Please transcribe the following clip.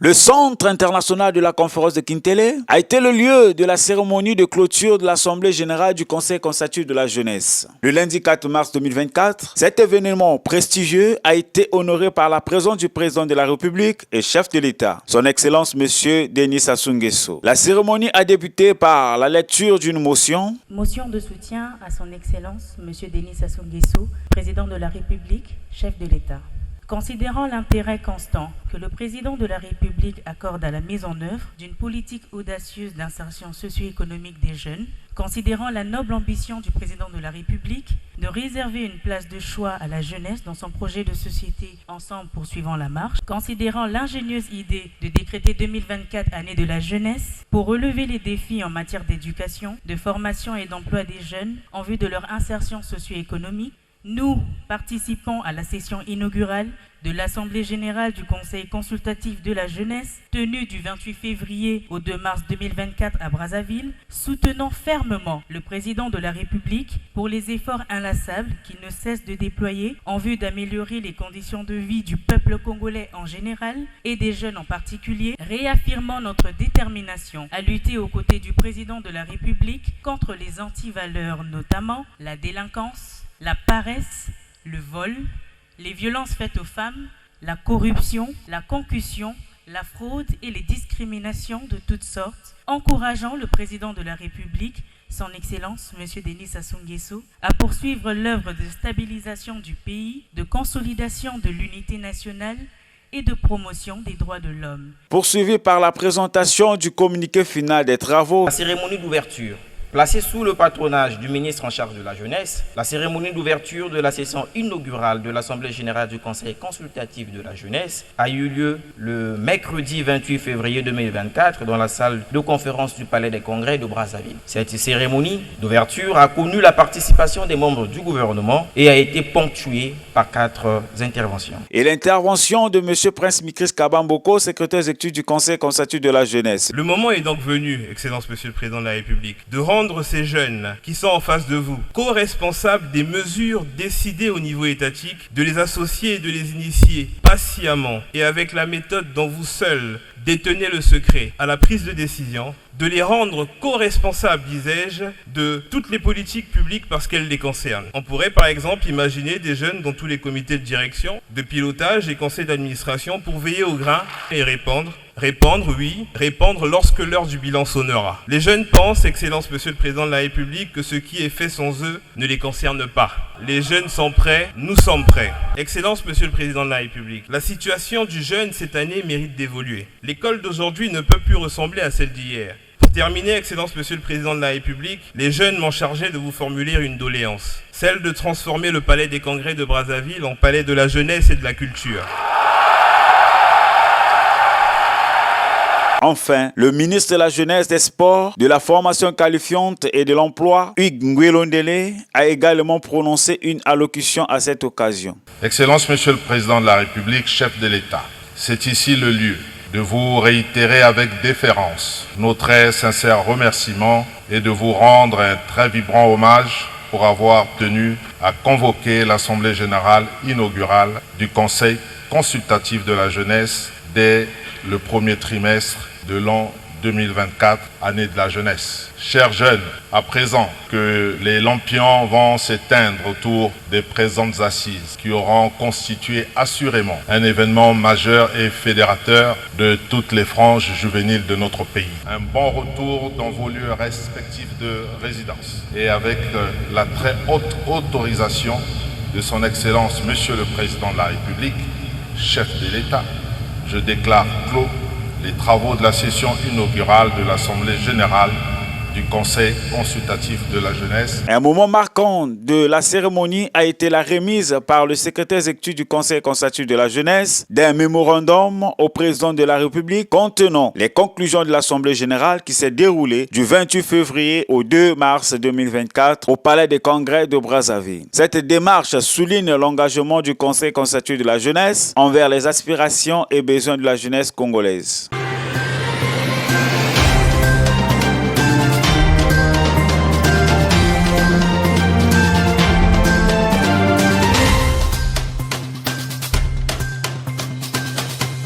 Le Centre international de la conférence de Kintélé a été le lieu de la cérémonie de clôture de l'Assemblée générale du Conseil consultatif de la jeunesse. Le lundi 4 mars 2024, cet événement prestigieux a été honoré par la présence du président de la République et chef de l'État, son Excellence M. Denis Sassou Nguesso. La cérémonie a débuté par la lecture d'une motion. Motion de soutien à son Excellence M. Denis Sassou Nguesso, président de la République, chef de l'État. Considérant l'intérêt constant que le président de la République accorde à la mise en œuvre d'une politique audacieuse d'insertion socio-économique des jeunes, considérant la noble ambition du président de la République de réserver une place de choix à la jeunesse dans son projet de société Ensemble poursuivant la marche, considérant l'ingénieuse idée de décréter 2024 année de la jeunesse pour relever les défis en matière d'éducation, de formation et d'emploi des jeunes en vue de leur insertion socio-économique, nous participons à la session inaugurale de l'Assemblée générale du Conseil consultatif de la jeunesse, tenue du 28 février au 2 mars 2024 à Brazzaville, soutenant fermement le président de la République pour les efforts inlassables qu'il ne cesse de déployer en vue d'améliorer les conditions de vie du peuple congolais en général et des jeunes en particulier, réaffirmant notre détermination à lutter aux côtés du président de la République contre les antivaleurs, notamment la délinquance, la paresse, le vol, les violences faites aux femmes, la corruption, la concussion, la fraude et les discriminations de toutes sortes, encourageant le président de la République, son Excellence M. Denis Sassou Nguesso, à poursuivre l'œuvre de stabilisation du pays, de consolidation de l'unité nationale et de promotion des droits de l'homme. Poursuivi par la présentation du communiqué final des travaux. La cérémonie d'ouverture. Placée sous le patronage du ministre en charge de la jeunesse, la cérémonie d'ouverture de la session inaugurale de l'Assemblée générale du Conseil consultatif de la jeunesse a eu lieu le mercredi 28 février 2024 dans la salle de conférence du Palais des Congrès de Brazzaville. Cette cérémonie d'ouverture a connu la participation des membres du gouvernement et a été ponctuée par 4 interventions. Et l'intervention de M. Prince Mikris Kabamboko, secrétaire exécutif du Conseil consultatif de la jeunesse. Le moment est donc venu, Excellence Monsieur le Président de la République, de rendre ces jeunes qui sont en face de vous co-responsables des mesures décidées au niveau étatique, de les associer et de les initier patiemment et avec la méthode dont vous seuls détenez le secret à la prise de décision, de les rendre co-responsables, disais-je, de toutes les politiques publiques parce qu'elles les concernent. On pourrait par exemple imaginer des jeunes dans tous les comités de direction, de pilotage et conseils d'administration pour veiller au grain et répondre lorsque l'heure du bilan sonnera. Les jeunes pensent, Excellence Monsieur le Président de la République, que ce qui est fait sans eux ne les concerne pas. Les jeunes sont prêts, nous sommes prêts. Excellence Monsieur le Président de la République, la situation du jeune cette année mérite d'évoluer. L'école d'aujourd'hui ne peut plus ressembler à celle d'hier. Pour terminer, Excellence Monsieur le Président de la République, les jeunes m'ont chargé de vous formuler une doléance, celle de transformer le Palais des Congrès de Brazzaville en palais de la jeunesse et de la culture. Enfin, le ministre de la Jeunesse, des Sports, de la Formation qualifiante et de l'Emploi, Hugues Nguélondélé, a également prononcé une allocution à cette occasion. Excellence Monsieur le Président de la République, chef de l'État, c'est ici le lieu de vous réitérer avec déférence nos très sincères remerciements et de vous rendre un très vibrant hommage pour avoir tenu à convoquer l'Assemblée générale inaugurale du Conseil consultatif de la jeunesse dès le premier trimestre de l'an 2024, année de la jeunesse. Chers jeunes, à présent que les lampions vont s'éteindre autour des présentes assises qui auront constitué assurément un événement majeur et fédérateur de toutes les franges juvéniles de notre pays. Un bon retour dans vos lieux respectifs de résidence et avec la très haute autorisation de son Excellence Monsieur le Président de la République, chef de l'État, je déclare clos les travaux de la session inaugurale de l'Assemblée générale du Conseil consultatif de la jeunesse. Un moment marquant de la cérémonie a été la remise par le secrétaire exécutif du Conseil consultatif de la jeunesse d'un mémorandum au président de la République contenant les conclusions de l'Assemblée générale qui s'est déroulée du 28 février au 2 mars 2024 au Palais des Congrès de Brazzaville. Cette démarche souligne l'engagement du Conseil consultatif de la jeunesse envers les aspirations et besoins de la jeunesse congolaise.